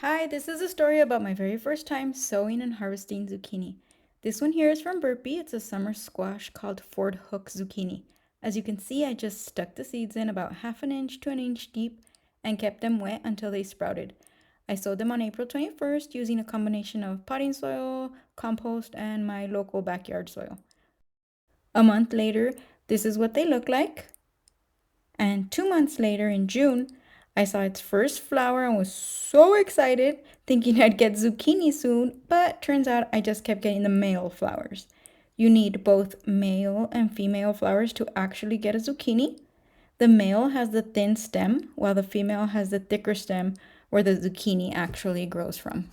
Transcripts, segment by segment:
Hi, this is a story about my very first time sowing and harvesting zucchini. This one here is from Burpee. It's a summer squash called Ford Hook zucchini. As you can see, I just stuck the seeds in about half an inch to an inch deep and kept them wet until they sprouted. I sowed them on April 21st using a combination of potting soil, compost, and my local backyard soil. A month later, this is what they look like. And 2 months later, in June, I saw its first flower and was so excited, thinking I'd get zucchini soon, but turns out I just kept getting the male flowers. You need both male and female flowers to actually get a zucchini. The male has the thin stem, while the female has the thicker stem where the zucchini actually grows from.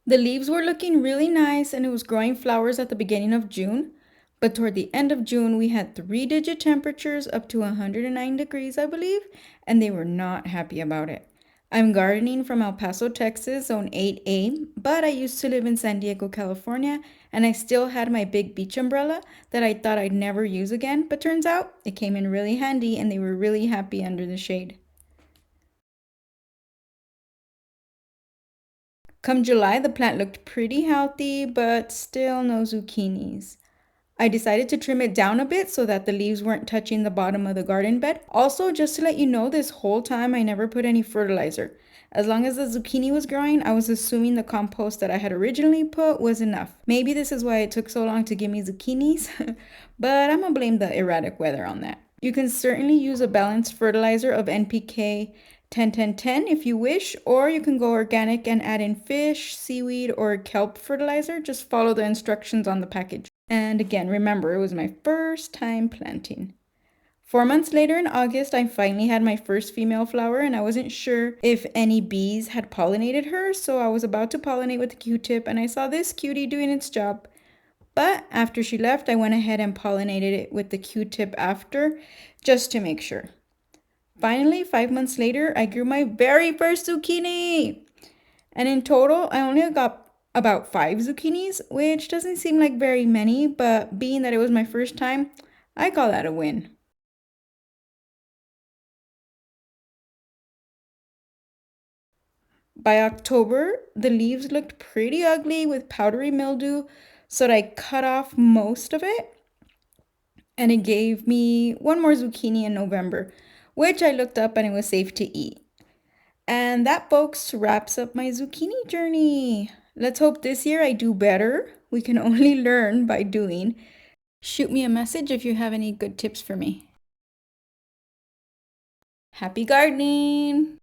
The leaves were looking really nice and it was growing flowers at the beginning of June. But toward the end of June, we had three-digit temperatures up to 109 degrees, I believe, and they were not happy about it. I'm gardening from El Paso, Texas, zone 8A, but I used to live in San Diego, California, and I still had my big beach umbrella that I thought I'd never use again, but turns out it came in really handy and they were really happy under the shade. Come July, the plant looked pretty healthy, but still no zucchinis. I decided to trim it down a bit so that the leaves weren't touching the bottom of the garden bed. Also, just to let you know, this whole time I never put any fertilizer. As long as the zucchini was growing, I was assuming the compost that I had originally put was enough. Maybe this is why it took so long to give me zucchinis, but I'm gonna blame the erratic weather on that. You can certainly use a balanced fertilizer of NPK 10-10-10 if you wish, or you can go organic and add in fish, seaweed, or kelp fertilizer. Just follow the instructions on the package. And again, remember, it was my first time planting. 4 months later in August, I finally had my first female flower, and I wasn't sure if any bees had pollinated her, so I was about to pollinate with a Q-tip, and I saw this cutie doing its job. But after she left, I went ahead and pollinated it with the Q-tip after, just to make sure. Finally, 5 months later, I grew my very first zucchini! And in total, I only got about 5 zucchinis, which doesn't seem like very many, but being that it was my first time, I call that a win. By October, the leaves looked pretty ugly with powdery mildew, so I cut off most of it, and it gave me one more zucchini in November, which I looked up and it was safe to eat. And that, folks, wraps up my zucchini journey. Let's hope this year I do better. We can only learn by doing. Shoot me a message if you have any good tips for me. Happy gardening!